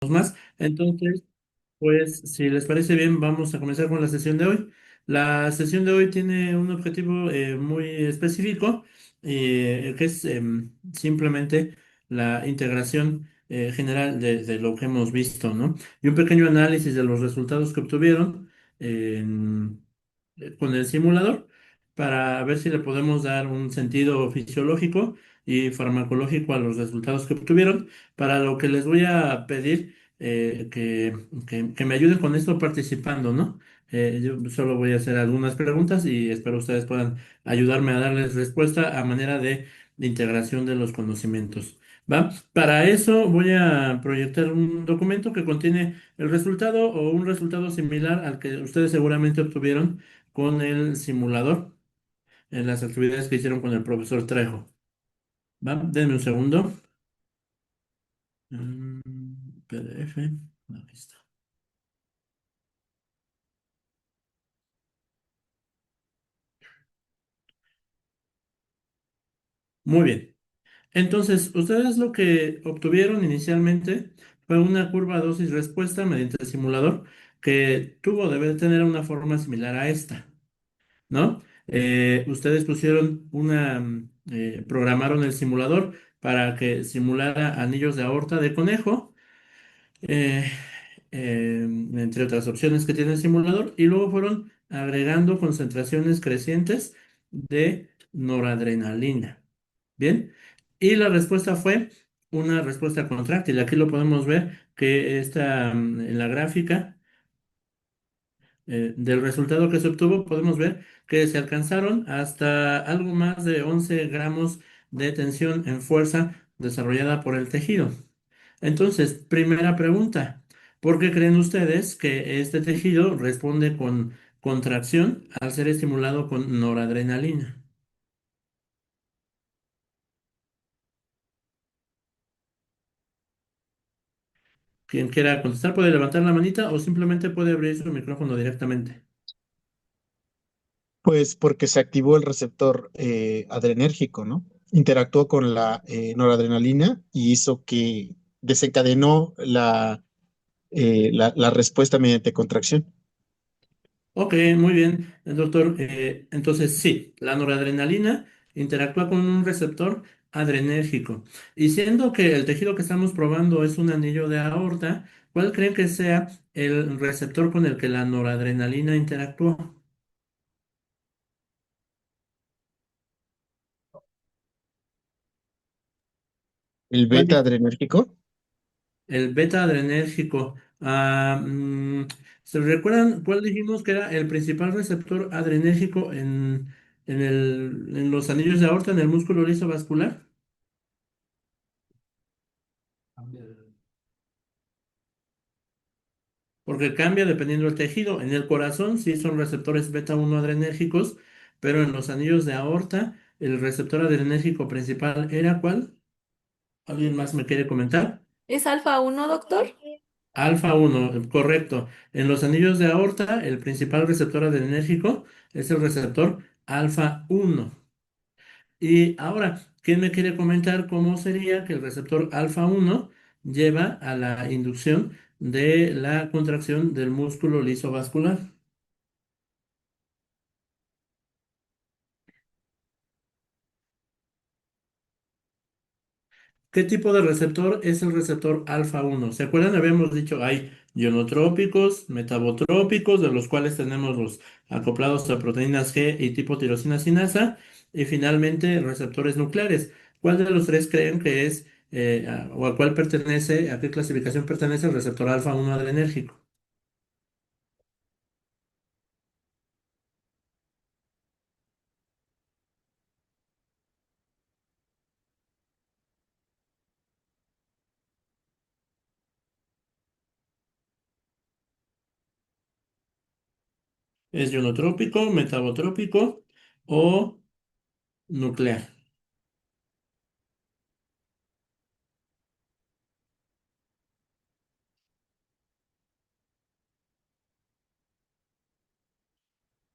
necesitamos más. Entonces, pues si les parece bien, vamos a comenzar con la sesión de hoy. La sesión de hoy tiene un objetivo muy específico, que es simplemente la integración general de lo que hemos visto, ¿no? Y un pequeño análisis de los resultados que obtuvieron con el simulador para ver si le podemos dar un sentido fisiológico y farmacológico a los resultados que obtuvieron. Para lo que les voy a pedir que me ayuden con esto participando, ¿no? Yo solo voy a hacer algunas preguntas y espero ustedes puedan ayudarme a darles respuesta a manera de integración de los conocimientos. ¿Va? Para eso voy a proyectar un documento que contiene el resultado o un resultado similar al que ustedes seguramente obtuvieron con el simulador en las actividades que hicieron con el profesor Trejo. ¿Va? Denme un segundo. Mm, PDF. Aquí está. Muy bien. Entonces, ustedes lo que obtuvieron inicialmente fue una curva dosis-respuesta mediante el simulador que tuvo, debe tener una forma similar a esta, ¿no? Ustedes pusieron programaron el simulador para que simulara anillos de aorta de conejo, eh, entre otras opciones que tiene el simulador, y luego fueron agregando concentraciones crecientes de noradrenalina. Bien, y la respuesta fue una respuesta contráctil. Aquí lo podemos ver que está en la gráfica del resultado que se obtuvo, podemos ver que se alcanzaron hasta algo más de 11 gramos de tensión en fuerza desarrollada por el tejido. Entonces, primera pregunta, ¿por qué creen ustedes que este tejido responde con contracción al ser estimulado con noradrenalina? Quien quiera contestar puede levantar la manita o simplemente puede abrir su micrófono directamente. Pues porque se activó el receptor adrenérgico, ¿no? Interactuó con la noradrenalina y hizo que desencadenó la respuesta mediante contracción. Ok, muy bien, doctor. Entonces, sí, la noradrenalina interactúa con un receptor adrenérgico. Y siendo que el tejido que estamos probando es un anillo de aorta, ¿cuál creen que sea el receptor con el que la noradrenalina interactuó? El ¿Cuál beta adrenérgico, El beta adrenérgico. ¿Se recuerdan cuál dijimos que era el principal receptor adrenérgico en los anillos de aorta, en el músculo liso vascular? Porque cambia dependiendo del tejido. En el corazón sí son receptores beta 1 adrenérgicos, pero en los anillos de aorta, el receptor adrenérgico principal ¿era cuál? ¿Alguien más me quiere comentar? ¿Es alfa uno, doctor? Alfa uno, correcto. En los anillos de aorta, el principal receptor adrenérgico es el receptor alfa uno. Y ahora, ¿quién me quiere comentar cómo sería que el receptor alfa uno lleva a la inducción de la contracción del músculo liso vascular? ¿Qué tipo de receptor es el receptor alfa uno? ¿Se acuerdan? Habíamos dicho, hay ionotrópicos, metabotrópicos, de los cuales tenemos los acoplados a proteínas G y tipo tirosina sinasa, y finalmente receptores nucleares. ¿Cuál de los tres creen que es, o a cuál pertenece, a qué clasificación pertenece el receptor alfa uno adrenérgico? ¿Es ionotrópico, metabotrópico o nuclear?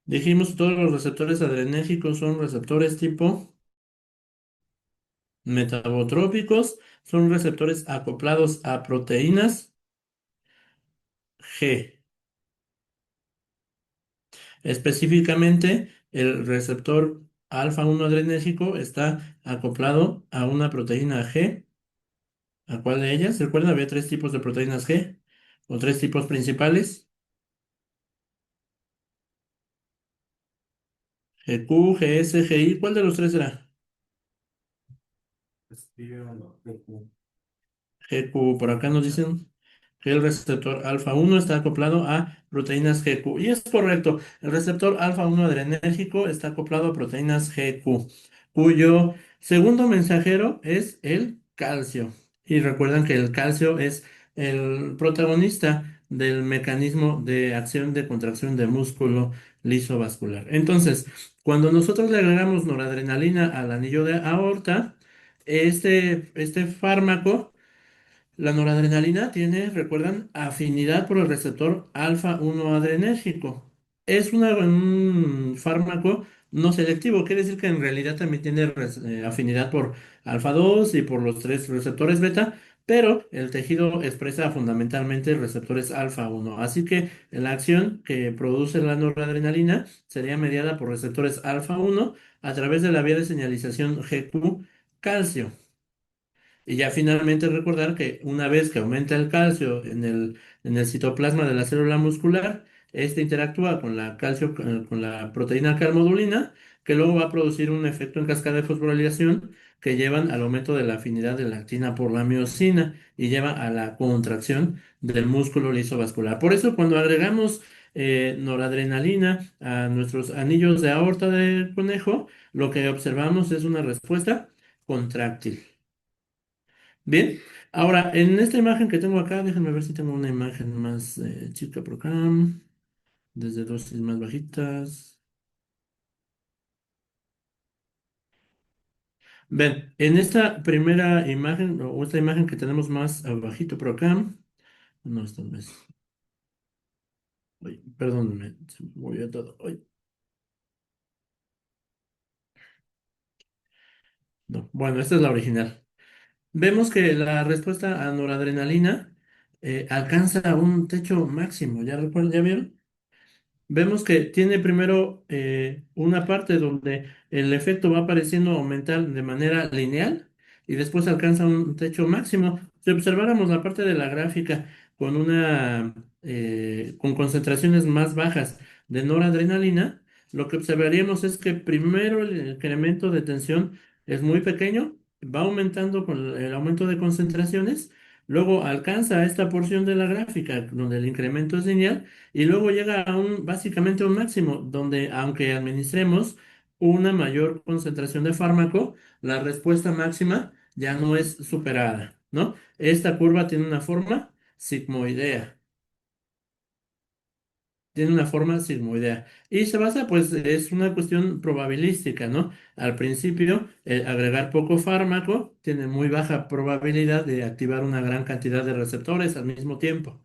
Dijimos que todos los receptores adrenérgicos son receptores tipo metabotrópicos, son receptores acoplados a proteínas. G. Específicamente, el receptor alfa 1 adrenérgico está acoplado a una proteína G. ¿A cuál de ellas? ¿Recuerdan? Había tres tipos de proteínas G o tres tipos principales. GQ, GS, GI. ¿Cuál de los tres será? GQ. Por acá nos dicen que el receptor alfa 1 está acoplado a proteínas GQ. Y es correcto, el receptor alfa 1 adrenérgico está acoplado a proteínas GQ, cuyo segundo mensajero es el calcio. Y recuerdan que el calcio es el protagonista del mecanismo de acción de contracción de músculo liso vascular. Entonces, cuando nosotros le agregamos noradrenalina al anillo de aorta, este fármaco, la noradrenalina tiene, recuerdan, afinidad por el receptor alfa 1 adrenérgico. Es un fármaco no selectivo, quiere decir que en realidad también tiene afinidad por alfa 2 y por los tres receptores beta, pero el tejido expresa fundamentalmente receptores alfa 1. Así que la acción que produce la noradrenalina sería mediada por receptores alfa 1 a través de la vía de señalización GQ calcio. Y ya finalmente recordar que una vez que aumenta el calcio en el citoplasma de la célula muscular, este interactúa con la con la proteína calmodulina, que luego va a producir un efecto en cascada de fosforilación que llevan al aumento de la afinidad de la actina por la miosina y lleva a la contracción del músculo liso vascular. Por eso cuando agregamos noradrenalina a nuestros anillos de aorta de conejo, lo que observamos es una respuesta contráctil. Bien, ahora en esta imagen que tengo acá, déjenme ver si tengo una imagen más chica por acá, desde dosis más bajitas. Ven, en esta primera imagen, o esta imagen que tenemos más abajito por acá, no, esta no es. Uy, perdónenme, se me movió todo. Uy, no, bueno, esta es la original. Vemos que la respuesta a noradrenalina alcanza un techo máximo, ¿ya recuerdan, ya vieron? Vemos que tiene primero una parte donde el efecto va pareciendo aumentar de manera lineal y después alcanza un techo máximo. Si observáramos la parte de la gráfica con con concentraciones más bajas de noradrenalina, lo que observaríamos es que primero el incremento de tensión es muy pequeño, va aumentando con el aumento de concentraciones, luego alcanza esta porción de la gráfica donde el incremento es lineal y luego llega a básicamente a un máximo, donde aunque administremos una mayor concentración de fármaco, la respuesta máxima ya no es superada, ¿no? Esta curva tiene una forma sigmoidea. Tiene una forma sigmoidea. Y se basa, pues, es una cuestión probabilística, ¿no? Al principio, agregar poco fármaco tiene muy baja probabilidad de activar una gran cantidad de receptores al mismo tiempo.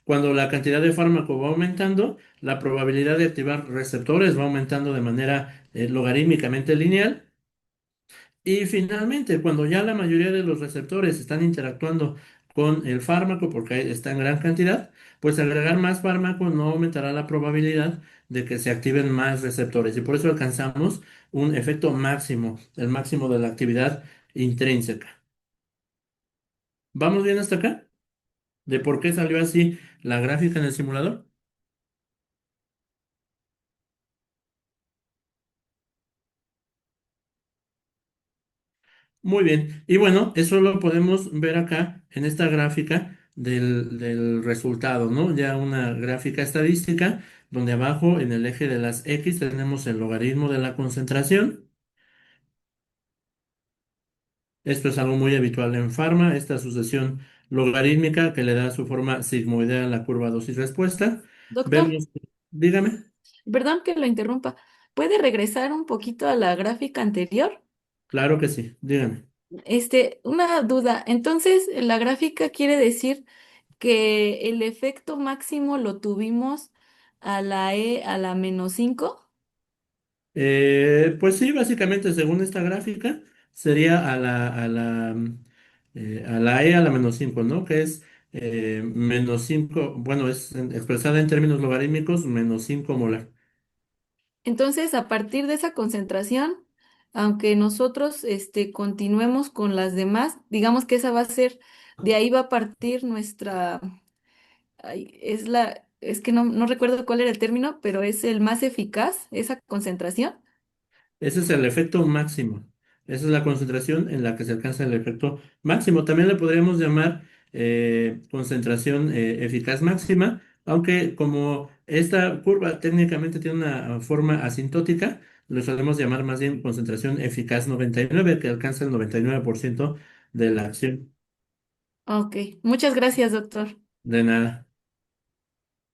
Cuando la cantidad de fármaco va aumentando, la probabilidad de activar receptores va aumentando de manera logarítmicamente lineal. Y finalmente, cuando ya la mayoría de los receptores están interactuando con el fármaco porque está en gran cantidad, pues agregar más fármaco no aumentará la probabilidad de que se activen más receptores. Y por eso alcanzamos un efecto máximo, el máximo de la actividad intrínseca. ¿Vamos bien hasta acá? ¿De por qué salió así la gráfica en el simulador? Muy bien. Y bueno, eso lo podemos ver acá en esta gráfica del resultado, ¿no? Ya una gráfica estadística donde abajo en el eje de las X tenemos el logaritmo de la concentración. Esto es algo muy habitual en farma, esta sucesión logarítmica que le da su forma sigmoidea a la curva dosis-respuesta. Doctor, Vemos, dígame, perdón que lo interrumpa. ¿Puede regresar un poquito a la gráfica anterior? claro que sí, dígame. Una duda. Entonces, la gráfica quiere decir que el efecto máximo lo tuvimos a la E a la -5. Pues sí, básicamente según esta gráfica sería a la E a la -5, ¿no? Que es menos 5, bueno, expresada en términos logarítmicos, menos 5 molar. Entonces, a partir de esa concentración, aunque nosotros continuemos con las demás, digamos que esa va a ser, de ahí va a partir nuestra, ay, es que no recuerdo cuál era el término, pero es el más eficaz, esa concentración. Ese es el efecto máximo. Esa es la concentración en la que se alcanza el efecto máximo. También le podríamos llamar concentración eficaz máxima, aunque como esta curva técnicamente tiene una forma asintótica, lo solemos llamar más bien concentración eficaz 99, que alcanza el 99% de la acción. Ok, muchas gracias, doctor. De nada.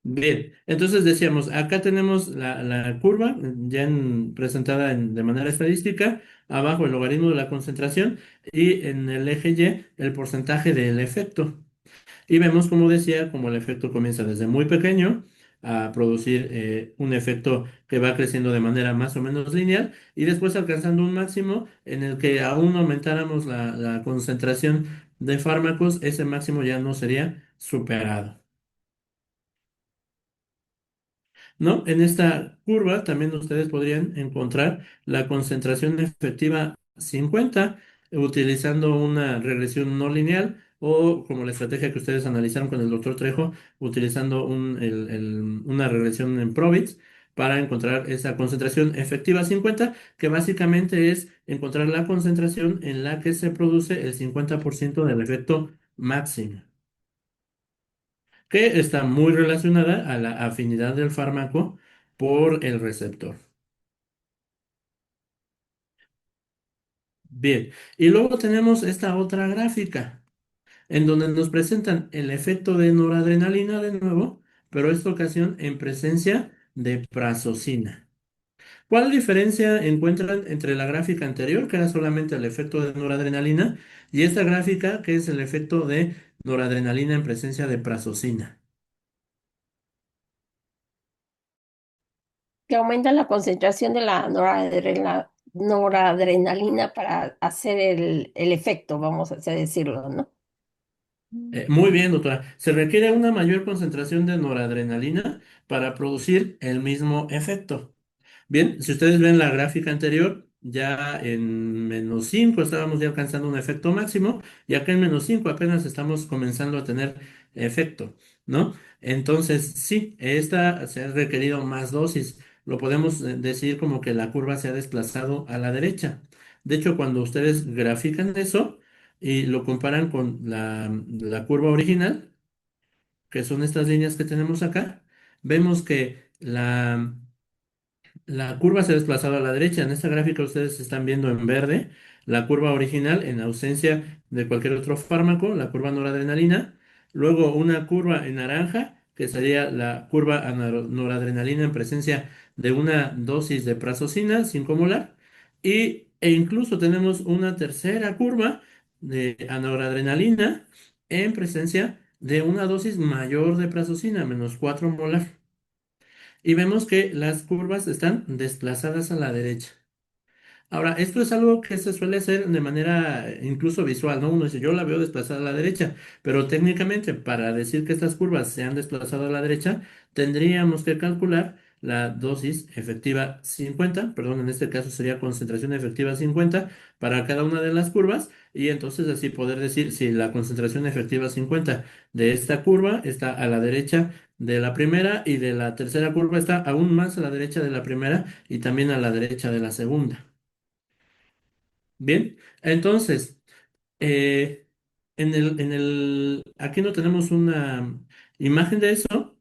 Bien, entonces decíamos, acá tenemos la curva ya presentada de manera estadística, abajo el logaritmo de la concentración y en el eje Y el porcentaje del efecto. Y vemos, como decía, como el efecto comienza desde muy pequeño a producir un efecto que va creciendo de manera más o menos lineal y después alcanzando un máximo en el que aún aumentáramos la concentración de fármacos, ese máximo ya no sería superado. ¿No? En esta curva también ustedes podrían encontrar la concentración efectiva 50 utilizando una regresión no lineal o como la estrategia que ustedes analizaron con el doctor Trejo, utilizando una regresión en Probit para encontrar esa concentración efectiva 50, que básicamente es encontrar la concentración en la que se produce el 50% del efecto máximo, que está muy relacionada a la afinidad del fármaco por el receptor. Bien, y luego tenemos esta otra gráfica, en donde nos presentan el efecto de noradrenalina de nuevo, pero esta ocasión en presencia de prazosina. ¿Cuál diferencia encuentran entre la gráfica anterior, que era solamente el efecto de noradrenalina, y esta gráfica, que es el efecto de noradrenalina en presencia de prazosina? Que aumenta la concentración de la noradrenalina para hacer el efecto, vamos a así decirlo, ¿no? Muy bien, doctora. Se requiere una mayor concentración de noradrenalina para producir el mismo efecto. Bien, si ustedes ven la gráfica anterior, ya en menos 5 estábamos ya alcanzando un efecto máximo y acá en menos 5 apenas estamos comenzando a tener efecto, ¿no? Entonces, sí, esta se ha requerido más dosis. Lo podemos decir como que la curva se ha desplazado a la derecha. De hecho, cuando ustedes grafican eso y lo comparan con la curva original, que son estas líneas que tenemos acá, vemos que la curva se ha desplazado a la derecha. En esta gráfica ustedes están viendo en verde la curva original en ausencia de cualquier otro fármaco, la curva noradrenalina. Luego una curva en naranja, que sería la curva a noradrenalina en presencia de una dosis de prazosina 5 molar. E incluso tenemos una tercera curva de a noradrenalina en presencia de una dosis mayor de prazosina, menos 4 molar. Y vemos que las curvas están desplazadas a la derecha. Ahora, esto es algo que se suele hacer de manera incluso visual, ¿no? Uno dice, yo la veo desplazada a la derecha, pero técnicamente para decir que estas curvas se han desplazado a la derecha, tendríamos que calcular la dosis efectiva 50, perdón, en este caso sería concentración efectiva 50 para cada una de las curvas, y entonces así poder decir si la concentración efectiva 50 de esta curva está a la derecha de la primera y de la tercera curva está aún más a la derecha de la primera y también a la derecha de la segunda. Bien, entonces, eh, aquí no tenemos una imagen de eso.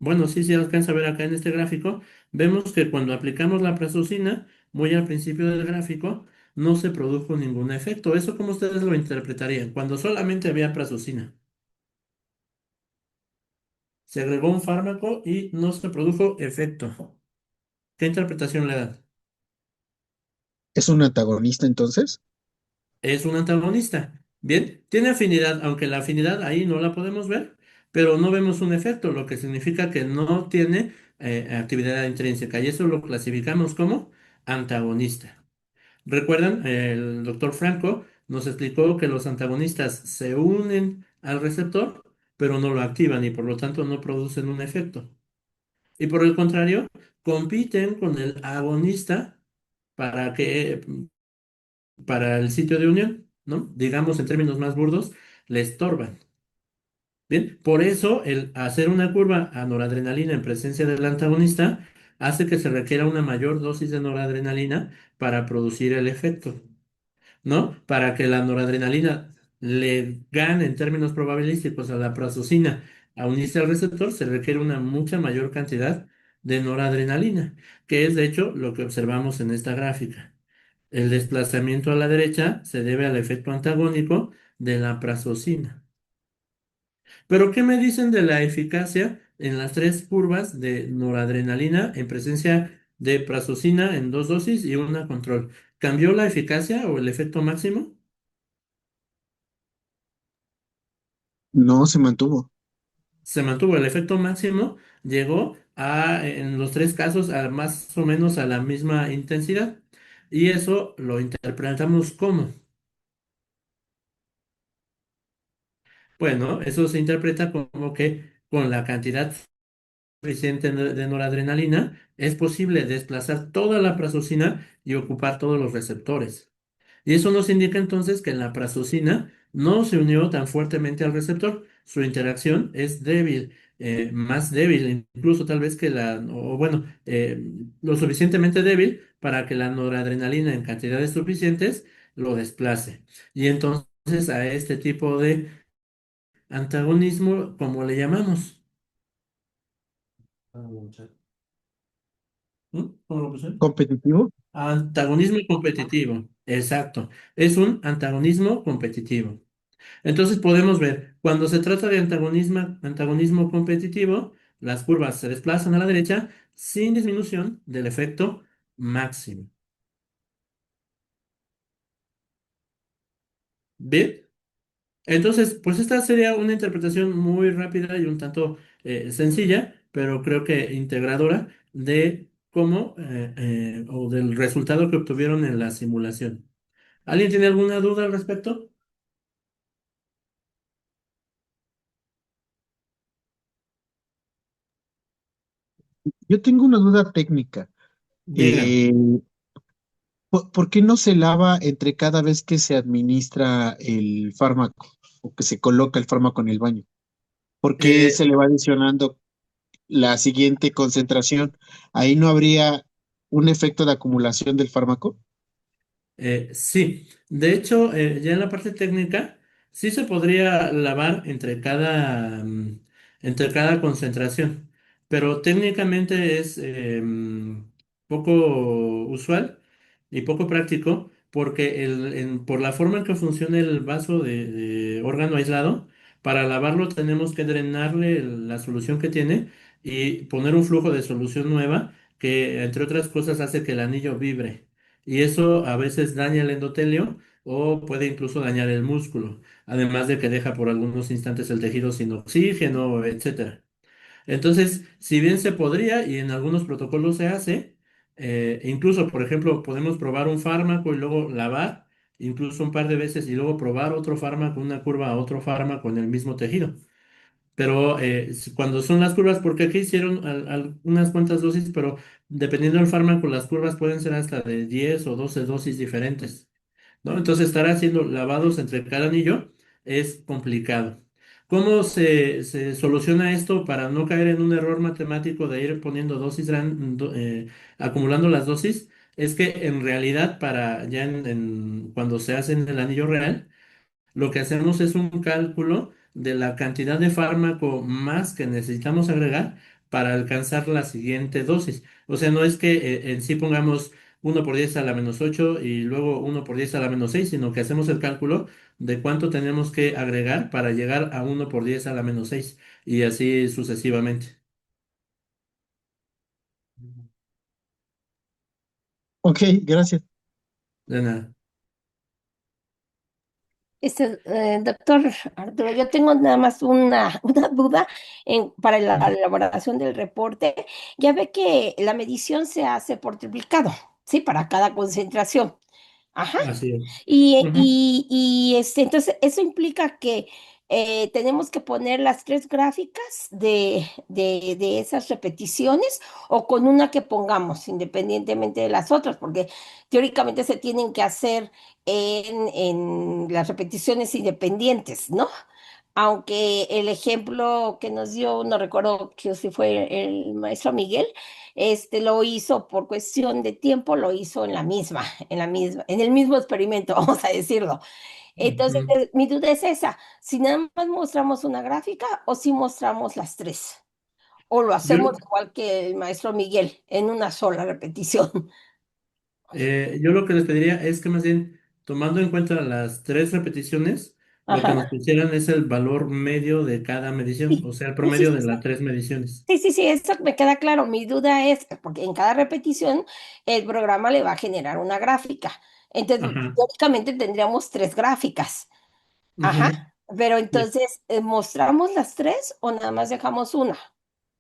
Bueno, sí, sí alcanza a ver acá en este gráfico. Vemos que cuando aplicamos la prazosina, muy al principio del gráfico, no se produjo ningún efecto. ¿Eso cómo ustedes lo interpretarían? Cuando solamente había prazosina. Se agregó un fármaco y no se produjo efecto. ¿Qué interpretación le dan? ¿Es un antagonista entonces? Es un antagonista. Bien, tiene afinidad, aunque la afinidad ahí no la podemos ver, pero no vemos un efecto, lo que significa que no tiene actividad intrínseca y eso lo clasificamos como antagonista. ¿Recuerdan? El doctor Franco nos explicó que los antagonistas se unen al receptor pero no lo activan y por lo tanto no producen un efecto. Y por el contrario, compiten con el agonista para que, para el sitio de unión, ¿no? Digamos en términos más burdos, le estorban. Bien, por eso el hacer una curva a noradrenalina en presencia del antagonista hace que se requiera una mayor dosis de noradrenalina para producir el efecto, ¿no? Para que la noradrenalina le gane en términos probabilísticos a la prazosina a unirse al receptor, se requiere una mucha mayor cantidad de noradrenalina, que es de hecho lo que observamos en esta gráfica. El desplazamiento a la derecha se debe al efecto antagónico de la prazosina. Pero, ¿qué me dicen de la eficacia en las tres curvas de noradrenalina en presencia de prazosina en dos dosis y una control? ¿Cambió la eficacia o el efecto máximo? No se mantuvo. Se mantuvo el efecto máximo, llegó a, en los tres casos, a más o menos a la misma intensidad. Y eso lo interpretamos como. Bueno, eso se interpreta como que con la cantidad suficiente de noradrenalina es posible desplazar toda la prazosina y ocupar todos los receptores. Y eso nos indica entonces que la prazosina no se unió tan fuertemente al receptor. Su interacción es débil, más débil, incluso tal vez que o bueno, lo suficientemente débil para que la noradrenalina en cantidades suficientes lo desplace. Y entonces a este tipo de antagonismo, ¿cómo le llamamos? ¿Mm? ¿Cómo lo puse? ¿Competitivo? Antagonismo competitivo, exacto. Es un antagonismo competitivo. Entonces podemos ver, cuando se trata de antagonismo competitivo, las curvas se desplazan a la derecha sin disminución del efecto máximo. ¿Bien? Entonces, pues esta sería una interpretación muy rápida y un tanto sencilla, pero creo que integradora de cómo o del resultado que obtuvieron en la simulación. ¿Alguien tiene alguna duda al respecto? Yo tengo una duda técnica. Dígame. Eh, ¿por qué no se lava entre cada vez que se administra el fármaco o que se coloca el fármaco en el baño? ¿Por qué Eh, se le va adicionando la siguiente concentración? ¿Ahí no habría un efecto de acumulación del fármaco? Sí, de hecho, ya en la parte técnica, sí se podría lavar entre cada concentración, pero técnicamente es poco usual y poco práctico porque por la forma en que funciona el vaso de órgano aislado, para lavarlo tenemos que drenarle la solución que tiene y poner un flujo de solución nueva que, entre otras cosas, hace que el anillo vibre y eso a veces daña el endotelio o puede incluso dañar el músculo, además de que deja por algunos instantes el tejido sin oxígeno, etcétera. Entonces, si bien se podría y en algunos protocolos se hace, incluso, por ejemplo, podemos probar un fármaco y luego lavar, incluso un par de veces y luego probar otro fármaco, una curva a otro fármaco en el mismo tejido. Pero cuando son las curvas, porque aquí hicieron unas cuantas dosis, pero dependiendo del fármaco, las curvas pueden ser hasta de 10 o 12 dosis diferentes, ¿no? Entonces, estar haciendo lavados entre cada anillo es complicado. ¿Cómo se soluciona esto para no caer en un error matemático de ir poniendo acumulando las dosis? Es que en realidad, cuando se hace en el anillo real, lo que hacemos es un cálculo de la cantidad de fármaco más que necesitamos agregar para alcanzar la siguiente dosis. O sea, no es que en sí pongamos 1 por 10 a la -8 y luego 1 por 10 a la -6, sino que hacemos el cálculo de cuánto tenemos que agregar para llegar a 1 por 10 a la -6 y así sucesivamente. Ok, gracias. De nada. Doctor Arturo, yo tengo nada más una duda para la Ujú. elaboración del reporte. Ya ve que la medición se hace por triplicado, ¿sí? Para cada concentración. Ajá. Así es. Y, Ujú. y, y entonces eso implica que tenemos que poner las tres gráficas de esas repeticiones o con una que pongamos, independientemente de las otras, porque teóricamente se tienen que hacer en las repeticiones independientes, ¿no? Aunque el ejemplo que nos dio, no recuerdo que si fue el maestro Miguel, lo hizo por cuestión de tiempo, lo hizo en el mismo experimento, vamos a decirlo. Entonces, Ujú. mi duda es esa, si nada más mostramos una gráfica o si mostramos las tres, o lo Yo, hacemos igual que el maestro Miguel, en una sola repetición. yo lo que les pediría es que más bien, tomando en cuenta las tres repeticiones, lo que nos Ajá. pusieran es el valor medio de cada medición, o Sí, sea, el sí, sí, promedio sí, de las sí. tres mediciones. Sí, sí, sí, eso me queda claro. Mi duda es, porque en cada repetición el programa le va a generar una gráfica. Entonces, Ajá. teóricamente tendríamos tres gráficas. Ajá. Ujú. Pero Sí. entonces, ¿mostramos las tres o nada más dejamos una?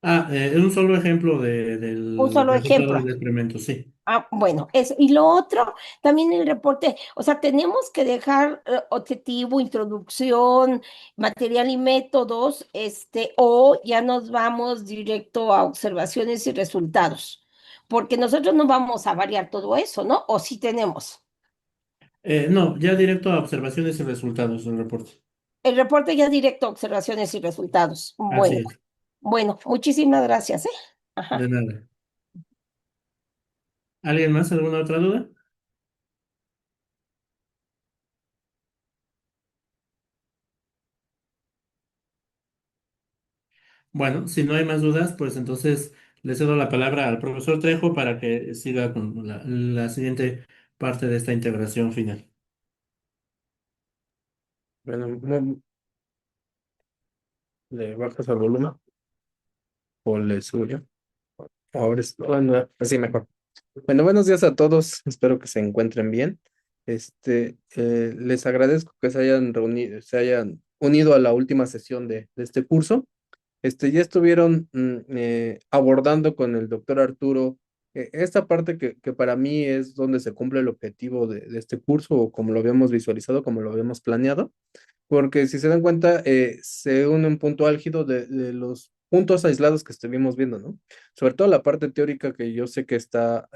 Un solo ejemplo Un del solo resultado ejemplo. del experimento, sí. Ah, bueno, eso. Y lo otro, también el reporte, o sea, tenemos que dejar objetivo, introducción, material y métodos, o ya nos vamos directo a observaciones y resultados, porque nosotros no vamos a variar todo eso, ¿no? O sí tenemos. No, ya directo a observaciones y resultados del reporte. El reporte ya directo a observaciones y resultados. Así Bueno, es, bueno, muchísimas gracias, ¿eh? de Ajá. nada. ¿Alguien más? ¿Alguna otra duda? Bueno, si no hay más dudas, pues entonces le cedo la palabra al profesor Trejo para que siga con la siguiente parte de esta integración final. Bueno, le bajas al volumen o le suyo. Ahora es, bueno, así mejor. Bueno, buenos días a todos. Espero que se encuentren bien. Les agradezco que se hayan reunido, se hayan unido a la última sesión de este curso. Ya estuvieron abordando con el doctor Arturo esta parte que para mí es donde se cumple el objetivo de este curso, o como lo habíamos visualizado, como lo habíamos planeado, porque si se dan cuenta, se une un punto álgido de los puntos aislados que estuvimos viendo, ¿no? Sobre todo la parte teórica que yo sé que está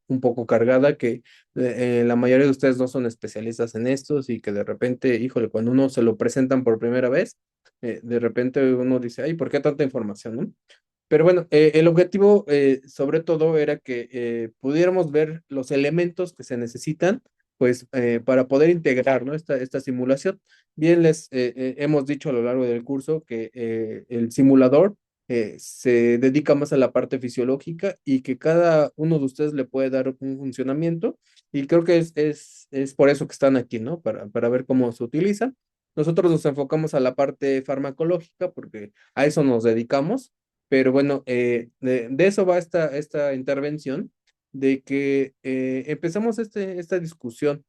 un poco cargada, que la mayoría de ustedes no son especialistas en estos y que de repente, híjole, cuando uno se lo presentan por primera vez, de repente uno dice, ay, ¿por qué tanta información, no? Pero bueno, el objetivo sobre todo era que pudiéramos ver los elementos que se necesitan pues para poder integrar, ¿no? Esta simulación. Bien, les hemos dicho a lo largo del curso que el simulador se dedica más a la parte fisiológica y que cada uno de ustedes le puede dar un funcionamiento y creo que es por eso que están aquí, ¿no? Para ver cómo se utiliza. Nosotros nos enfocamos a la parte farmacológica porque a eso nos dedicamos, pero bueno, de eso va esta intervención, de que empezamos esta discusión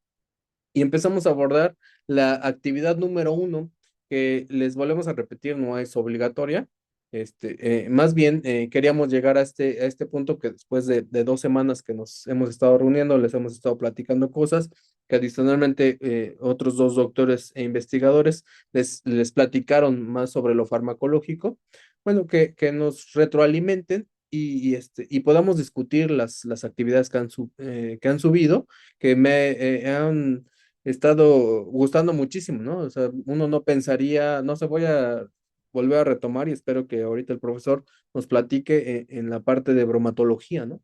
y empezamos a abordar la actividad número uno, que les volvemos a repetir, no es obligatoria. Más bien queríamos llegar a este punto que después de 2 semanas que nos hemos estado reuniendo, les hemos estado platicando cosas que adicionalmente otros dos doctores e investigadores les platicaron más sobre lo farmacológico. Bueno, que nos retroalimenten y podamos discutir las actividades que han subido, que me han estado gustando muchísimo, ¿no? O sea, uno no pensaría, no se voy a volver a retomar y espero que ahorita el profesor nos platique en la parte de bromatología, ¿no?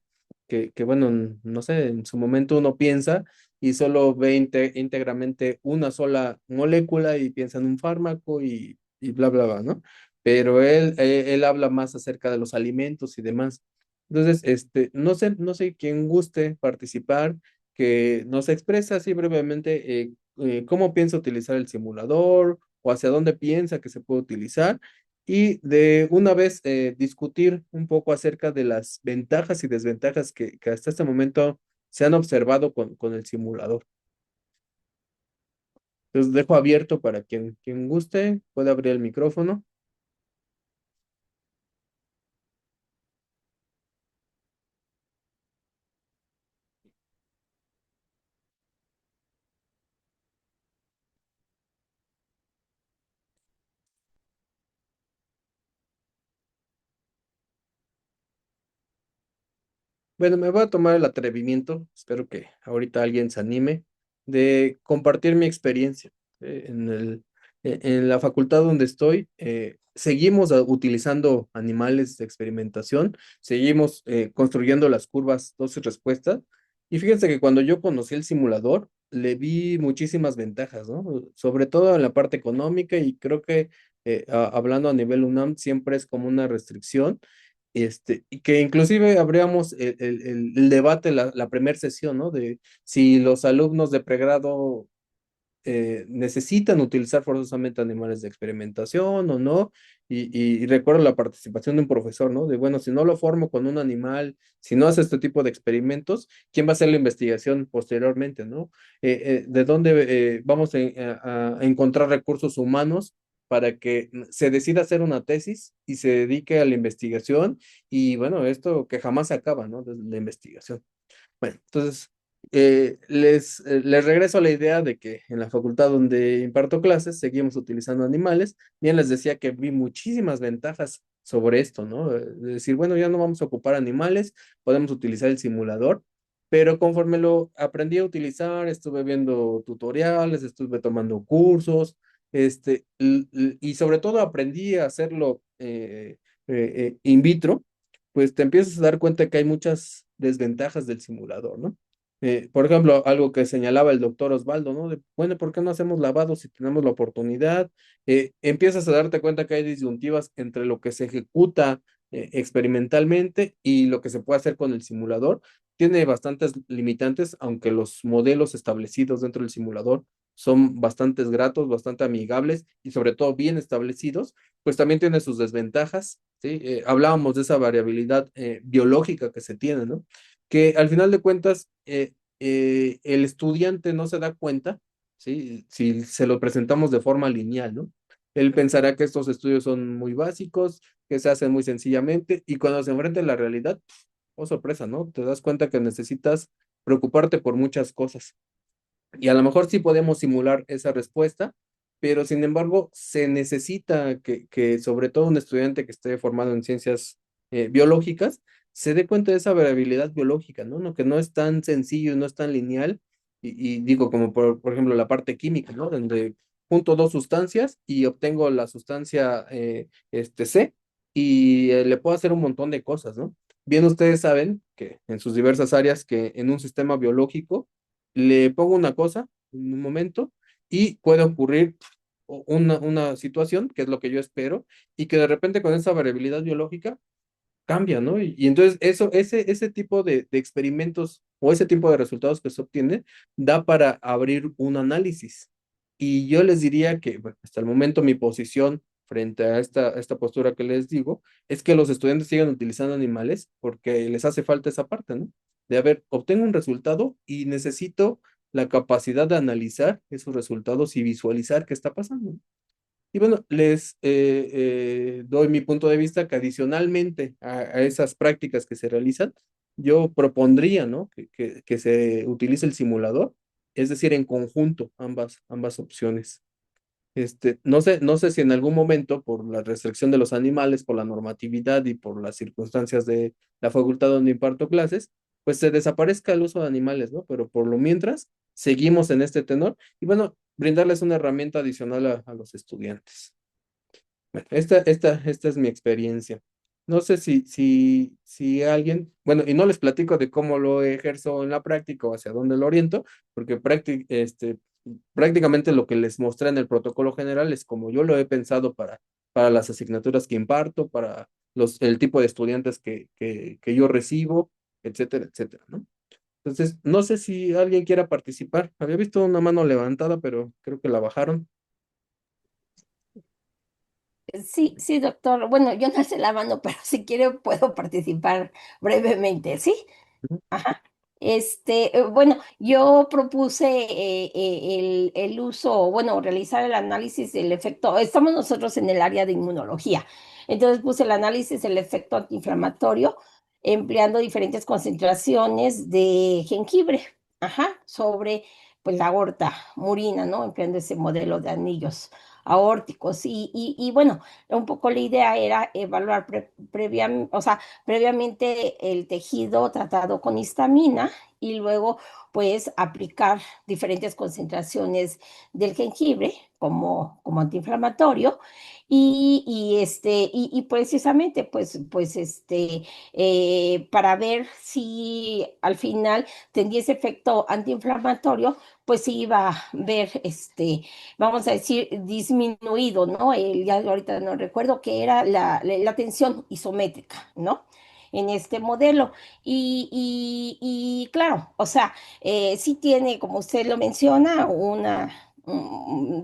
Que bueno, no sé, en su momento uno piensa y solo ve íntegramente una sola molécula y piensa en un fármaco y bla, bla, bla, ¿no? Pero él habla más acerca de los alimentos y demás. Entonces, no sé quién guste participar, que nos expresa así brevemente cómo piensa utilizar el simulador o hacia dónde piensa que se puede utilizar y de una vez discutir un poco acerca de las ventajas y desventajas que hasta este momento se han observado con el simulador. Los dejo abierto para quien guste, puede abrir el micrófono. Bueno, me voy a tomar el atrevimiento, espero que ahorita alguien se anime, de compartir mi experiencia. En la facultad donde estoy, seguimos utilizando animales de experimentación, seguimos construyendo las curvas dosis respuesta. Y fíjense que cuando yo conocí el simulador, le vi muchísimas ventajas, ¿no? Sobre todo en la parte económica y creo que hablando a nivel UNAM siempre es como una restricción y que inclusive habríamos el debate, la primera sesión, ¿no? De si los alumnos de pregrado necesitan utilizar forzosamente animales de experimentación o no. Y recuerdo la participación de un profesor, ¿no? De, bueno, si no lo formo con un animal, si no hace este tipo de experimentos, ¿quién va a hacer la investigación posteriormente, ¿no? ¿De dónde vamos a encontrar recursos humanos para que se decida hacer una tesis y se dedique a la investigación? Y bueno, esto que jamás se acaba, ¿no? De la investigación. Bueno, entonces les regreso a la idea de que en la facultad donde imparto clases seguimos utilizando animales. Bien les decía que vi muchísimas ventajas sobre esto, ¿no? De decir, bueno, ya no vamos a ocupar animales, podemos utilizar el simulador, pero conforme lo aprendí a utilizar, estuve viendo tutoriales, estuve tomando cursos, y sobre todo aprendí a hacerlo in vitro, pues te empiezas a dar cuenta que hay muchas desventajas del simulador, ¿no? Por ejemplo, algo que señalaba el doctor Osvaldo, ¿no? De, bueno, ¿por qué no hacemos lavados si tenemos la oportunidad? Empiezas a darte cuenta que hay disyuntivas entre lo que se ejecuta experimentalmente y lo que se puede hacer con el simulador. Tiene bastantes limitantes, aunque los modelos establecidos dentro del simulador son bastante gratos, bastante amigables y sobre todo bien establecidos, pues también tiene sus desventajas, ¿sí? Hablábamos de esa variabilidad biológica que se tiene, ¿no? Que al final de cuentas el estudiante no se da cuenta, ¿sí? Si se lo presentamos de forma lineal, ¿no? Él pensará que estos estudios son muy básicos, que se hacen muy sencillamente, y cuando se enfrenta a la realidad, oh sorpresa, ¿no? Te das cuenta que necesitas preocuparte por muchas cosas. Y a lo mejor sí podemos simular esa respuesta, pero sin embargo se necesita que sobre todo un estudiante que esté formado en ciencias biológicas se dé cuenta de esa variabilidad biológica, ¿no? Que no es tan sencillo, no es tan lineal, y digo como por ejemplo la parte química, ¿no? Donde junto dos sustancias y obtengo la sustancia C y le puedo hacer un montón de cosas, ¿no? Bien, ustedes saben que en sus diversas áreas que en un sistema biológico le pongo una cosa en un momento y puede ocurrir una situación, que es lo que yo espero, y que de repente con esa variabilidad biológica cambia, ¿no? Y entonces ese tipo de experimentos o ese tipo de resultados que se obtiene da para abrir un análisis. Y yo les diría que bueno, hasta el momento mi posición frente a esta postura que les digo es que los estudiantes sigan utilizando animales porque les hace falta esa parte, ¿no? De a ver, obtengo un resultado y necesito la capacidad de analizar esos resultados y visualizar qué está pasando. Y bueno, les doy mi punto de vista que adicionalmente a esas prácticas que se realizan, yo propondría, ¿no? Que se utilice el simulador, es decir, en conjunto ambas opciones. No sé si en algún momento, por la restricción de los animales, por la normatividad y por las circunstancias de la facultad donde imparto clases, pues se desaparezca el uso de animales, ¿no? Pero por lo mientras, seguimos en este tenor y bueno, brindarles una herramienta adicional a los estudiantes. Bueno, esta es mi experiencia. No sé si alguien, bueno, y no les platico de cómo lo ejerzo en la práctica o hacia dónde lo oriento, porque prácticamente lo que les mostré en el protocolo general es como yo lo he pensado para las asignaturas que imparto, para el tipo de estudiantes que yo recibo, etcétera, etcétera, ¿no? Entonces, no sé si alguien quiera participar. Había visto una mano levantada, pero creo que la bajaron. Sí, sí, doctor. Bueno, yo no sé la mano, pero si quiere puedo participar brevemente, ¿sí? Ujú, Ajá. Bueno, yo propuse el uso, bueno, realizar el análisis del efecto. Estamos nosotros en el área de inmunología. Entonces puse el análisis del efecto antiinflamatorio empleando diferentes concentraciones de jengibre, ajá, sobre pues la aorta murina, ¿no? Empleando ese modelo de anillos aórticos. Y bueno, un poco la idea era evaluar o sea, previamente el tejido tratado con histamina y luego pues aplicar diferentes concentraciones del jengibre como antiinflamatorio y precisamente para ver si al final tendría ese efecto antiinflamatorio, pues se iba a ver, vamos a decir, disminuido, ¿no? Ya ahorita no recuerdo que era la tensión isométrica, ¿no? En este modelo. Y claro, o sea, sí tiene, como usted lo menciona,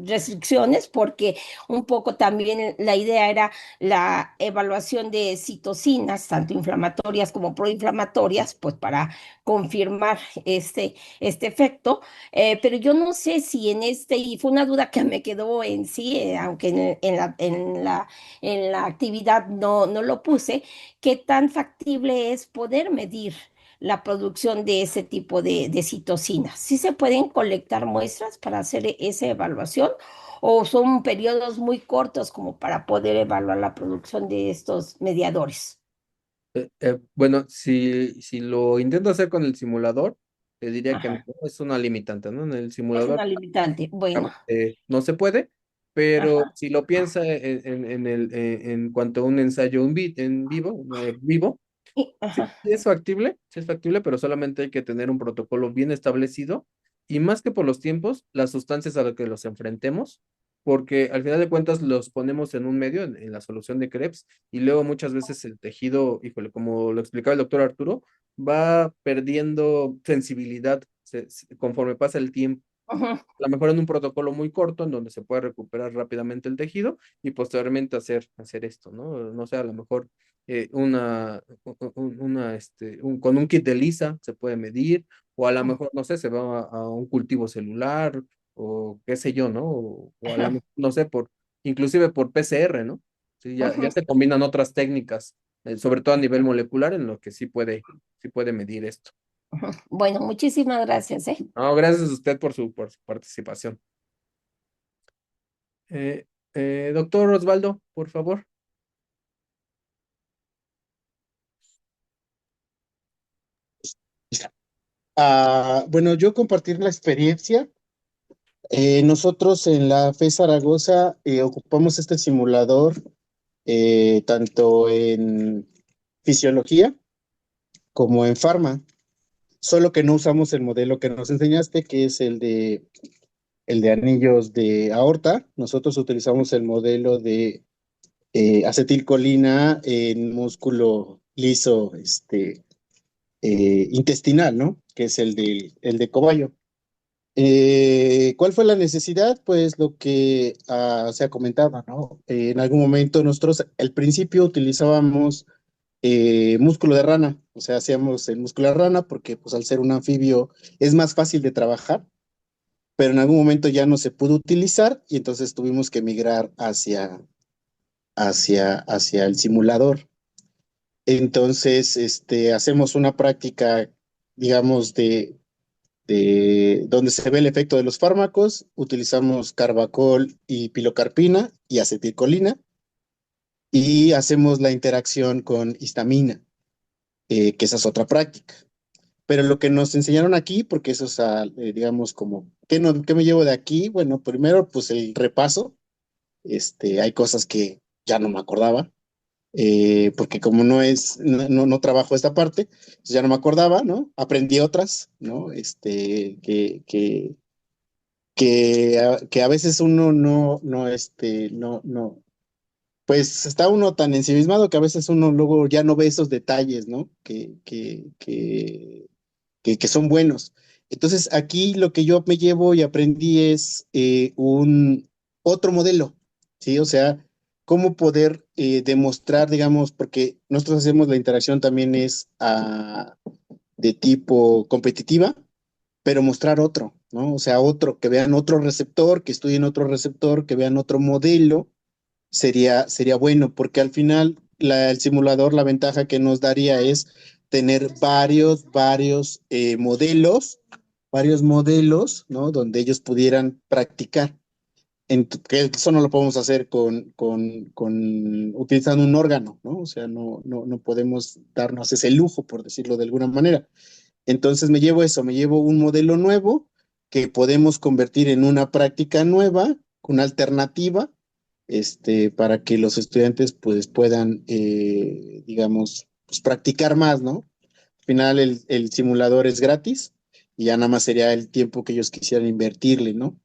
restricciones porque un poco también la idea era la evaluación de citocinas, tanto inflamatorias como proinflamatorias, pues para confirmar este efecto. Pero yo no sé si y fue una duda que me quedó en sí, aunque en la actividad no lo puse, qué tan factible es poder medir la producción de ese tipo de citocinas. ¿Sí se pueden colectar muestras para hacer esa evaluación o son periodos muy cortos como para poder evaluar la producción de estos mediadores? Bueno, si lo intento hacer con el simulador, te diría que no, Ajá, es una limitante, ¿no? En el es simulador una limitante. Bueno, no se puede, pero ajá. si lo piensa en cuanto a un ensayo en vivo, vivo, sí, Ajá. sí es factible, pero solamente hay que tener un protocolo bien establecido y más que por los tiempos, las sustancias a las que los enfrentemos, porque al final de cuentas los ponemos en un medio, en la solución de Krebs, y luego muchas veces el tejido, híjole, como lo explicaba el doctor Arturo, va perdiendo sensibilidad conforme pasa el tiempo. Ajá. A lo mejor en un protocolo muy corto en donde se puede recuperar rápidamente el tejido y posteriormente hacer esto, ¿no? No sé, a lo mejor con un kit de lisa se puede medir, o a lo mejor, no sé, se va a un cultivo celular, o qué sé yo, ¿no? O a lo Ajá. mejor, no sé, inclusive por PCR, ¿no? Sí, ya Ajá. se combinan otras técnicas, sobre todo a nivel molecular, en lo que sí puede medir esto. Ajá. Bueno, muchísimas gracias, ¿eh? No, gracias a usted por su participación. Eh, doctor Osvaldo, por favor. Bueno, yo compartir la experiencia. Nosotros en la FE Zaragoza ocupamos este simulador tanto en fisiología como en farma, solo que no usamos el modelo que nos enseñaste, que es el de anillos de aorta. Nosotros utilizamos el modelo de acetilcolina en músculo liso intestinal, ¿no? Que es el de cobayo. ¿Cuál fue la necesidad? Pues lo que se ha comentado, ¿no? En algún momento nosotros al principio utilizábamos músculo de rana, o sea, hacíamos el músculo de rana porque pues al ser un anfibio es más fácil de trabajar, pero en algún momento ya no se pudo utilizar y entonces tuvimos que migrar hacia el simulador. Entonces, hacemos una práctica, digamos, de donde se ve el efecto de los fármacos, utilizamos carbacol y pilocarpina y acetilcolina y hacemos la interacción con histamina, que esa es otra práctica. Pero lo que nos enseñaron aquí, porque eso es, digamos, como, ¿qué, no, qué me llevo de aquí? Bueno, primero, pues el repaso. Hay cosas que ya no me acordaba, porque como no trabajo esta parte, pues ya no me acordaba, ¿no? Aprendí otras, ¿no? Que a veces uno no, pues está uno tan ensimismado que a veces uno luego ya no ve esos detalles, ¿no? Que son buenos. Entonces, aquí lo que yo me llevo y aprendí es un otro modelo, ¿sí? O sea, cómo poder demostrar, digamos, porque nosotros hacemos la interacción también es de tipo competitiva, pero mostrar otro, ¿no? O sea, otro, que vean otro receptor, que estudien otro receptor, que vean otro modelo, sería bueno, porque al final el simulador, la ventaja que nos daría es tener varios modelos, ¿no? Donde ellos pudieran practicar. que eso no lo podemos hacer utilizando un órgano, ¿no? O sea, no podemos darnos ese lujo, por decirlo de alguna manera. Entonces me llevo eso, me llevo un modelo nuevo que podemos convertir en una práctica nueva, una alternativa, para que los estudiantes pues puedan, digamos, pues, practicar más, ¿no? Al final el simulador es gratis y ya nada más sería el tiempo que ellos quisieran invertirle, ¿no?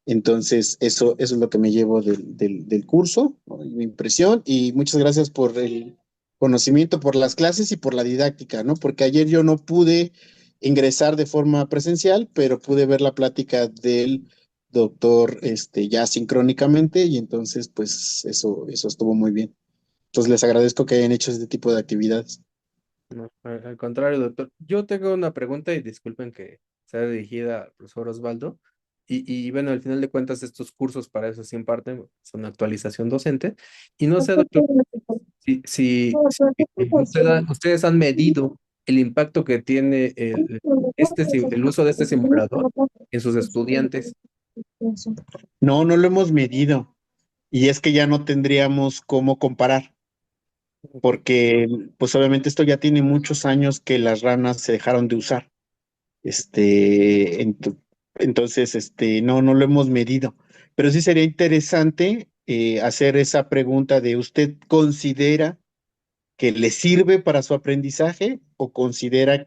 Entonces, eso es lo que me llevo del curso, ¿no? Y mi impresión, y muchas gracias por el conocimiento, por las clases y por la didáctica, ¿no? Porque ayer yo no pude ingresar de forma presencial, pero pude ver la plática del doctor, ya sincrónicamente, y entonces, pues, eso estuvo muy bien. Entonces, les agradezco que hayan hecho este tipo de actividades. No, al contrario, doctor. Yo tengo una pregunta y disculpen que sea dirigida al profesor Osvaldo. Bueno, al final de cuentas, estos cursos para eso sí imparten, son actualización docente. Y no sé, doctor, si ustedes han medido el impacto que tiene el uso de este simulador en sus estudiantes. No lo hemos medido, y es que ya no tendríamos cómo comparar, porque pues obviamente esto ya tiene muchos años que las ranas se dejaron de usar. Entonces, no lo hemos medido, pero sí sería interesante hacer esa pregunta de ¿usted considera que le sirve para su aprendizaje o considera,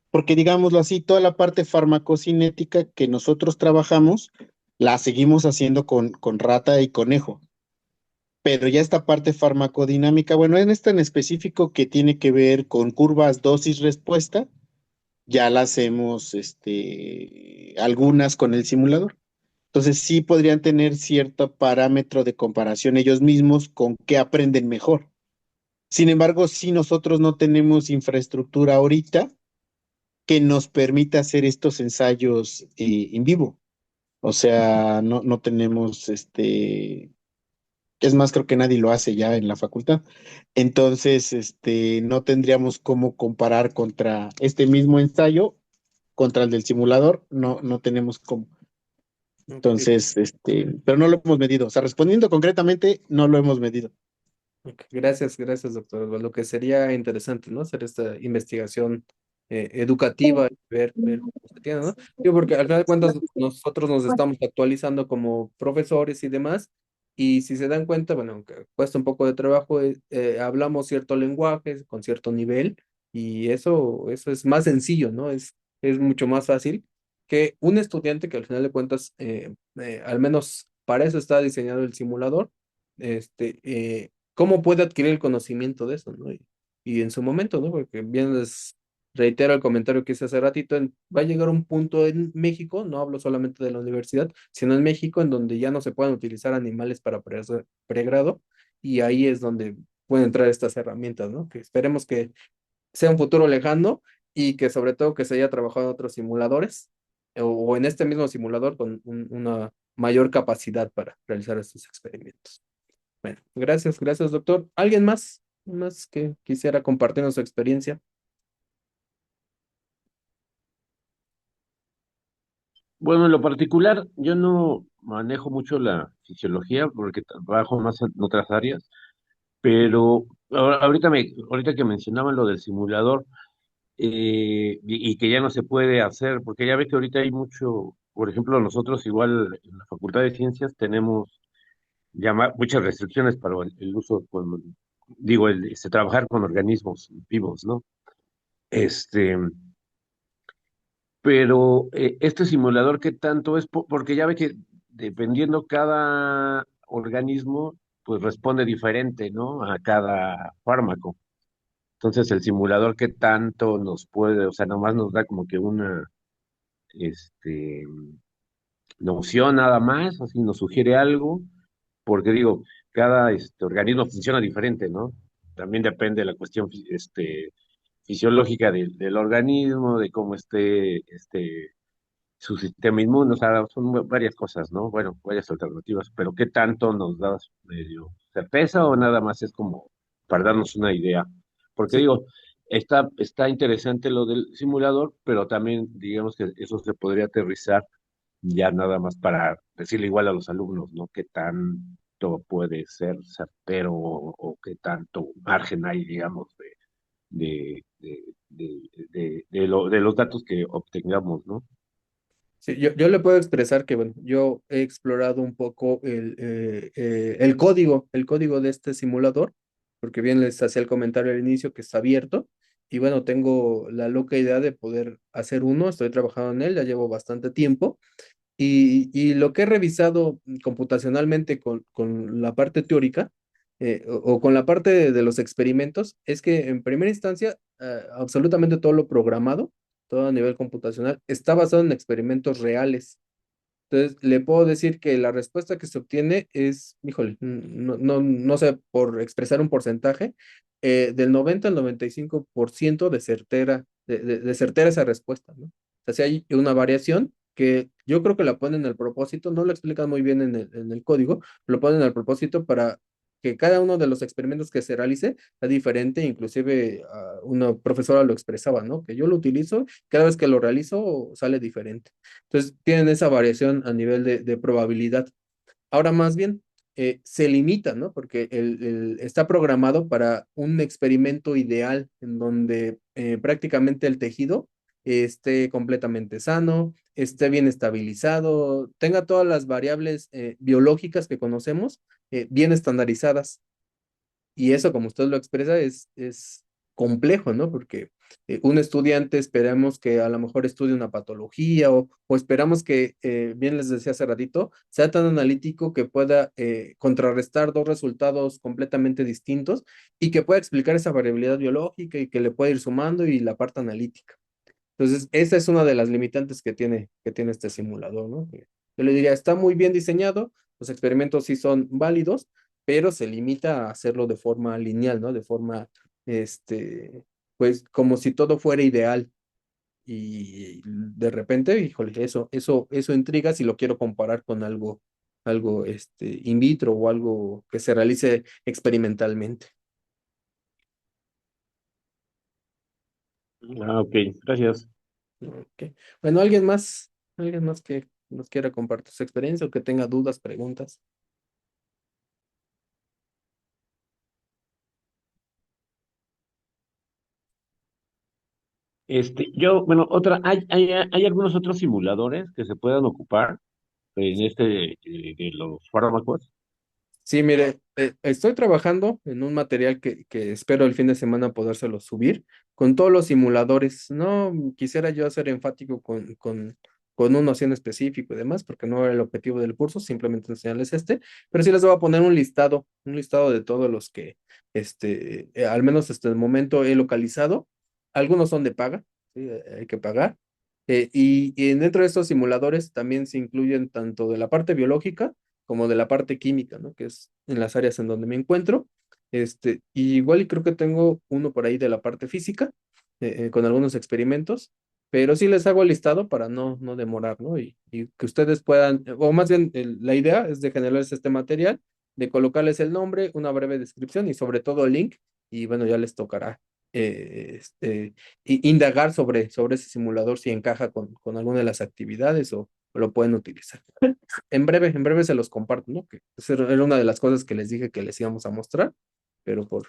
porque digámoslo así, toda la parte farmacocinética que nosotros trabajamos, la seguimos haciendo con rata y conejo? Pero ya esta parte farmacodinámica, bueno, en esta en específico que tiene que ver con curvas dosis-respuesta, ya las hacemos, algunas con el simulador. Entonces sí podrían tener cierto parámetro de comparación ellos mismos con qué aprenden mejor. Sin embargo, si nosotros no tenemos infraestructura ahorita que nos permita hacer estos ensayos en vivo. O sea, no tenemos es más, creo que nadie lo hace ya en la facultad. Entonces, no tendríamos cómo comparar contra este mismo ensayo, contra el del simulador, no tenemos cómo. Ok, Entonces, pero no lo hemos medido. O sea, respondiendo concretamente, no lo hemos medido. ok. Gracias, doctor. Lo que sería interesante, ¿no? Hacer esta investigación educativa, y ver cómo se tiene, ¿no? Digo, porque al final de cuentas nosotros nos estamos actualizando como profesores y demás, y si se dan cuenta, bueno, aunque cuesta un poco de trabajo, hablamos cierto lenguaje con cierto nivel, y eso es más sencillo, ¿no? Es mucho más fácil que un estudiante que al final de cuentas, al menos para eso está diseñado el simulador, cómo puede adquirir el conocimiento de eso, ¿no? Y en su momento, ¿no? Porque bien les reitero el comentario que hice hace ratito, va a llegar un punto en México, no hablo solamente de la universidad, sino en México, en donde ya no se pueden utilizar animales para pregrado, y ahí es donde pueden entrar estas herramientas, ¿no? Que esperemos que sea un futuro lejano y que sobre todo que se haya trabajado en otros simuladores o en este mismo simulador con una mayor capacidad para realizar estos experimentos. Bueno, gracias, doctor. ¿Alguien más que quisiera compartirnos su experiencia? Bueno, en lo particular, yo no manejo mucho la fisiología porque trabajo más en otras áreas, pero ahorita que mencionaban lo del simulador, y que ya no se puede hacer, porque ya ves que ahorita hay mucho, por ejemplo, nosotros igual en la Facultad de Ciencias tenemos muchas restricciones para el uso, digo, trabajar con organismos vivos, ¿no? Este, pero este simulador, ¿qué tanto es? Porque ya ve que dependiendo cada organismo, pues responde diferente, ¿no? A cada fármaco. Entonces, el simulador, ¿qué tanto nos puede? O sea, nomás nos da como que una, este, noción nada más, así nos sugiere algo, porque digo, cada organismo funciona diferente, ¿no? También depende de la cuestión fisiológica del organismo, de cómo esté su sistema inmune, o sea, son varias cosas, ¿no? Bueno, varias alternativas, pero ¿qué tanto nos da medio certeza o nada más es como para darnos una idea? Porque Sí, digo, está interesante lo del simulador, pero también digamos que eso se podría aterrizar ya nada más para decirle igual a los alumnos, ¿no? Qué tanto puede ser certero o qué tanto margen hay, digamos, de los datos que obtengamos, ¿no? Sí, yo le puedo expresar que, bueno, yo he explorado un poco el código de este simulador, porque bien les hacía el comentario al inicio que está abierto, y bueno, tengo la loca idea de poder hacer uno, estoy trabajando en él, ya llevo bastante tiempo, y lo que he revisado computacionalmente con la parte teórica o con la parte de los experimentos es que en primera instancia absolutamente todo lo programado, todo a nivel computacional, está basado en experimentos reales. Entonces, le puedo decir que la respuesta que se obtiene es, híjole, no sé, por expresar un porcentaje, del 90 al 95% de certera, de certera esa respuesta, ¿no? O sea, si hay una variación que yo creo que la ponen al propósito, no lo explican muy bien en el código, lo ponen al propósito para que cada uno de los experimentos que se realice sea diferente, inclusive una profesora lo expresaba, ¿no? Que yo lo utilizo, cada vez que lo realizo sale diferente. Entonces, tienen esa variación a nivel de probabilidad. Ahora más bien, se limita, ¿no? Porque está programado para un experimento ideal en donde prácticamente el tejido esté completamente sano, esté bien estabilizado, tenga todas las variables biológicas que conocemos bien estandarizadas. Y eso, como usted lo expresa, es complejo, ¿no? Porque un estudiante esperamos que a lo mejor estudie una patología o esperamos que, bien les decía hace ratito, sea tan analítico que pueda contrarrestar dos resultados completamente distintos y que pueda explicar esa variabilidad biológica y que le pueda ir sumando y la parte analítica. Entonces, esa es una de las limitantes que tiene este simulador, ¿no? Que yo le diría, está muy bien diseñado, los experimentos sí son válidos, pero se limita a hacerlo de forma lineal, ¿no? De forma, este, pues como si todo fuera ideal. Y de repente, híjole, eso intriga si lo quiero comparar con algo, in vitro o algo que se realice experimentalmente. Ah, ok, gracias. Ok. Bueno, alguien más que nos quiera compartir su experiencia o que tenga dudas, preguntas. Bueno, hay algunos otros simuladores que se puedan ocupar en de los fármacos. Sí, mire, estoy trabajando en un material que espero el fin de semana podérselo subir con todos los simuladores. No quisiera yo ser enfático con uno así en específico y demás, porque no era el objetivo del curso, simplemente enseñarles este, pero sí les voy a poner un listado de todos los que, al menos hasta el momento he localizado. Algunos son de paga, sí, hay que pagar. Y dentro de estos simuladores también se incluyen tanto de la parte biológica, como de la parte química, ¿no? Que es en las áreas en donde me encuentro. Y igual y creo que tengo uno por ahí de la parte física, con algunos experimentos, pero sí les hago el listado para no demorar, ¿no? Y que ustedes puedan, o más bien la idea es de generarles este material, de colocarles el nombre, una breve descripción y sobre todo el link, y bueno, ya les tocará indagar sobre ese simulador si encaja con alguna de las actividades o lo pueden utilizar. En breve se los comparto, ¿no? Que esa era una de las cosas que les dije que les íbamos a mostrar, pero por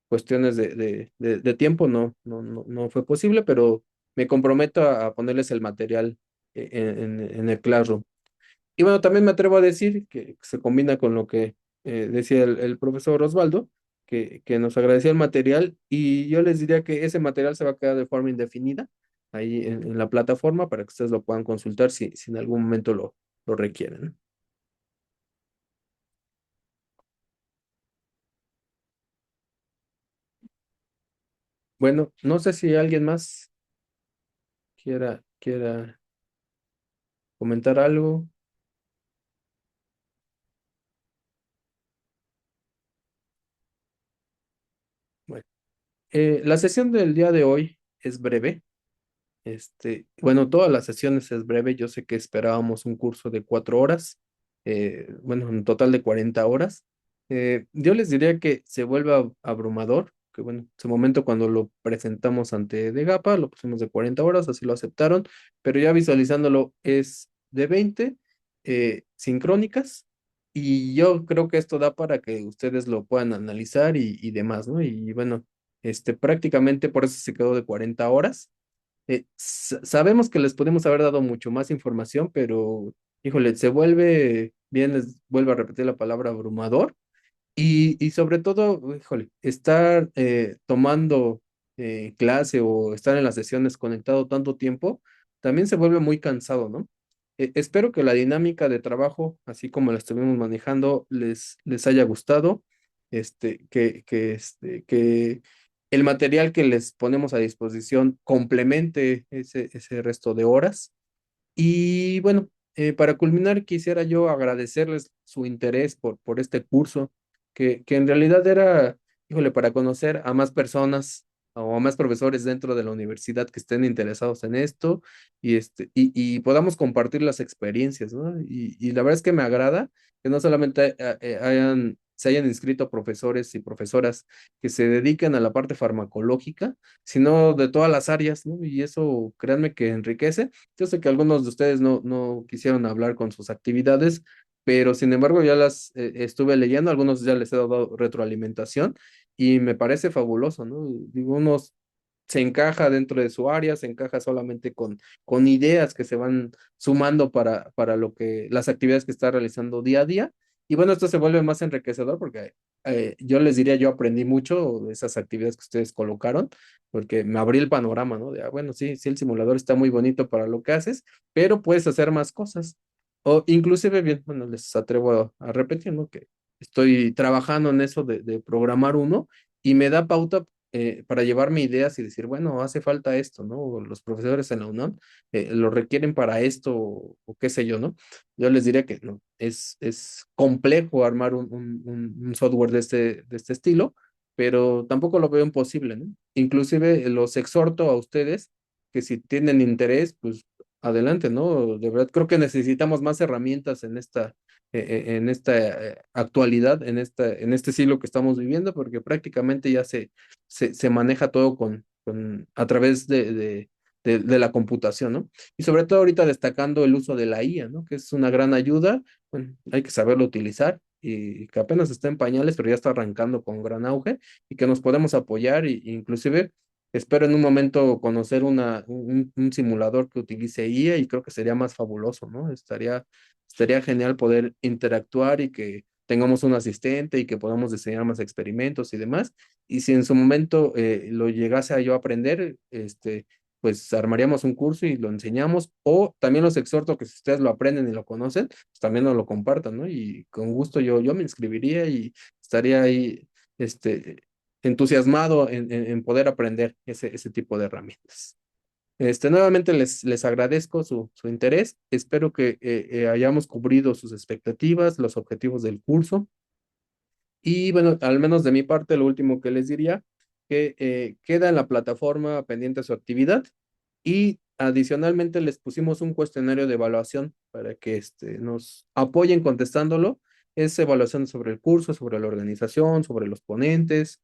cuestiones de tiempo no fue posible, pero me comprometo a ponerles el material en el Classroom. Y bueno, también me atrevo a decir que se combina con lo que decía el profesor Osvaldo, que nos agradecía el material y yo les diría que ese material se va a quedar de forma indefinida ahí en la plataforma para que ustedes lo puedan consultar si en algún momento lo requieren, ¿no? Bueno, no sé si alguien más quiera comentar algo. Bueno, la sesión del día de hoy es breve. Bueno, todas las sesiones es breve. Yo sé que esperábamos un curso de 4 horas, bueno, un total de 40 horas. Yo les diría que se vuelve abrumador, que bueno, en su momento cuando lo presentamos ante DEGAPA, lo pusimos de 40 horas, así lo aceptaron, pero ya visualizándolo es de 20 sincrónicas, y yo creo que esto da para que ustedes lo puedan analizar y demás, ¿no? Y bueno, prácticamente por eso se quedó de 40 horas. Sabemos que les podemos haber dado mucho más información, pero híjole, se vuelve, bien les vuelvo a repetir la palabra abrumador, y sobre todo, híjole, estar tomando clase o estar en las sesiones conectado tanto tiempo, también se vuelve muy cansado, ¿no? Espero que la dinámica de trabajo, así como la estuvimos manejando, les haya gustado, que el material que les ponemos a disposición complemente ese resto de horas. Y bueno, para culminar, quisiera yo agradecerles su interés por este curso, que en realidad era, híjole, para conocer a más personas o a más profesores dentro de la universidad que estén interesados en esto, y podamos compartir las experiencias, ¿no? Y la verdad es que me agrada que no solamente se hayan inscrito profesores y profesoras que se dediquen a la parte farmacológica, sino de todas las áreas, ¿no? Y eso, créanme que enriquece. Yo sé que algunos de ustedes no quisieron hablar con sus actividades, pero sin embargo ya las estuve leyendo, algunos ya les he dado retroalimentación y me parece fabuloso, ¿no? Digo, unos se encaja dentro de su área, se encaja solamente con ideas que se van sumando para las actividades que está realizando día a día. Y bueno, esto se vuelve más enriquecedor porque yo les diría, yo aprendí mucho de esas actividades que ustedes colocaron, porque me abrí el panorama, ¿no? De, bueno, sí, sí, el simulador está muy bonito para lo que haces, pero puedes hacer más cosas. O inclusive, bien, bueno, les atrevo a repetir, ¿no? Que estoy trabajando en eso de programar uno y me da pauta para llevarme ideas y decir, bueno, hace falta esto, ¿no? O los profesores en la UNAM lo requieren para esto o qué sé yo, ¿no? Yo les diría que no, es complejo armar un software de este estilo, pero tampoco lo veo imposible, ¿no? Inclusive los exhorto a ustedes que si tienen interés, pues adelante, ¿no? De verdad, creo que necesitamos más herramientas en esta actualidad, en este siglo que estamos viviendo, porque prácticamente ya se maneja todo a través de la computación, ¿no? Y sobre todo ahorita destacando el uso de la IA, ¿no? Que es una gran ayuda. Bueno, hay que saberlo utilizar y que apenas está en pañales, pero ya está arrancando con gran auge y que nos podemos apoyar inclusive espero en un momento conocer un simulador que utilice IA y creo que sería más fabuloso, ¿no? Estaría genial poder interactuar y que tengamos un asistente y que podamos diseñar más experimentos y demás. Y si en su momento lo llegase a yo aprender, pues armaríamos un curso y lo enseñamos. O también los exhorto que si ustedes lo aprenden y lo conocen, pues también nos lo compartan, ¿no? Y con gusto yo me inscribiría y estaría ahí, entusiasmado en poder aprender ese tipo de herramientas. Nuevamente les agradezco su interés. Espero que hayamos cubrido sus expectativas, los objetivos del curso. Y bueno, al menos de mi parte, lo último que les diría, que queda en la plataforma pendiente su actividad y adicionalmente les pusimos un cuestionario de evaluación para que nos apoyen contestándolo. Es evaluación sobre el curso, sobre la organización, sobre los ponentes.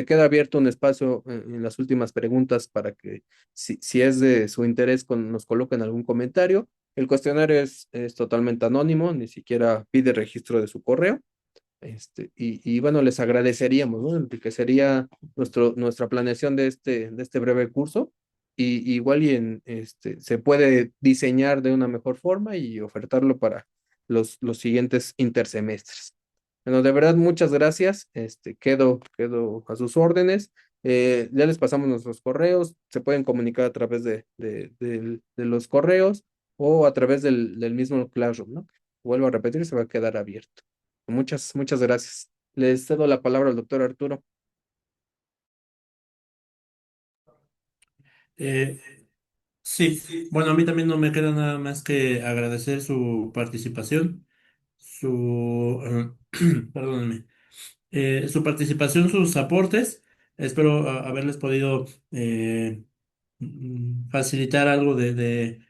Queda abierto un espacio en las últimas preguntas para que si es de su interés nos coloquen algún comentario. El cuestionario es totalmente anónimo, ni siquiera pide registro de su correo. Y bueno, les agradeceríamos, ¿no? Enriquecería nuestra planeación de este breve curso. Y igual se puede diseñar de una mejor forma y ofertarlo para los siguientes intersemestres. Bueno, de verdad, muchas gracias. Quedo a sus órdenes. Ya les pasamos nuestros correos. Se pueden comunicar a través de los correos o a través del mismo Classroom, ¿no? Vuelvo a repetir, se va a quedar abierto. Muchas, muchas gracias. Les cedo la palabra al doctor Arturo. Eh, sí, bueno, a mí también no me queda nada más que agradecer su participación, perdónenme, su participación, sus aportes. Espero haberles podido facilitar algo de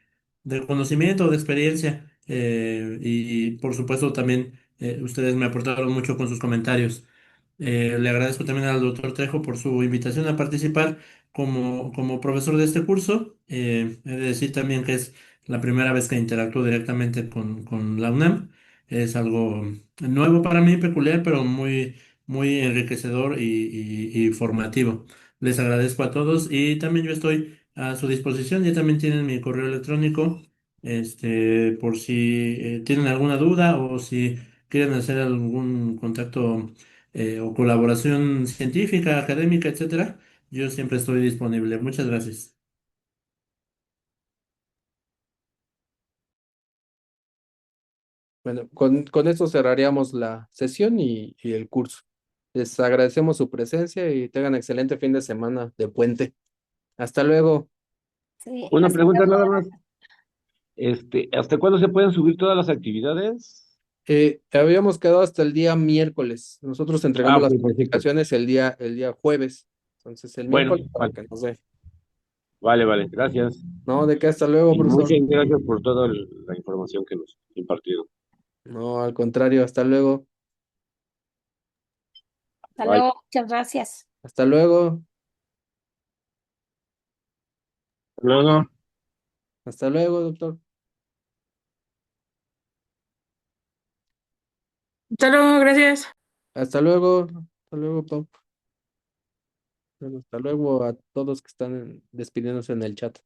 conocimiento, de experiencia. Y por supuesto también ustedes me aportaron mucho con sus comentarios. Le agradezco también al doctor Trejo por su invitación a participar como profesor de este curso. He de decir también que es la primera vez que interactúo directamente con la UNAM. Es algo nuevo para mí, peculiar, pero muy enriquecedor y formativo. Les agradezco a todos y también yo estoy a su disposición. Ya también tienen mi correo electrónico, por si tienen alguna duda o si quieren hacer algún contacto o colaboración científica, académica, etcétera. Yo siempre estoy disponible. Muchas gracias. Bueno, con esto cerraríamos la sesión y el curso. Les agradecemos su presencia y tengan excelente fin de semana de puente. Hasta luego. Sí, Una hasta pregunta luego. nada más. ¿Hasta cuándo se pueden subir todas las actividades? Habíamos quedado hasta el día miércoles. Nosotros Ah, entregamos ok, las perfecto. calificaciones el día jueves. Entonces el Bueno, miércoles para vale, que nos dé. vale, gracias. No, de qué hasta luego, Y profesor. muchas gracias por toda la información que nos ha impartido. No, al contrario, hasta luego. Hasta Bye. luego, muchas gracias. Hasta luego. Hasta luego. Hasta luego, doctor. Hasta luego, gracias. Hasta luego. Hasta luego, Pau. Hasta luego a todos que están despidiéndose en el chat.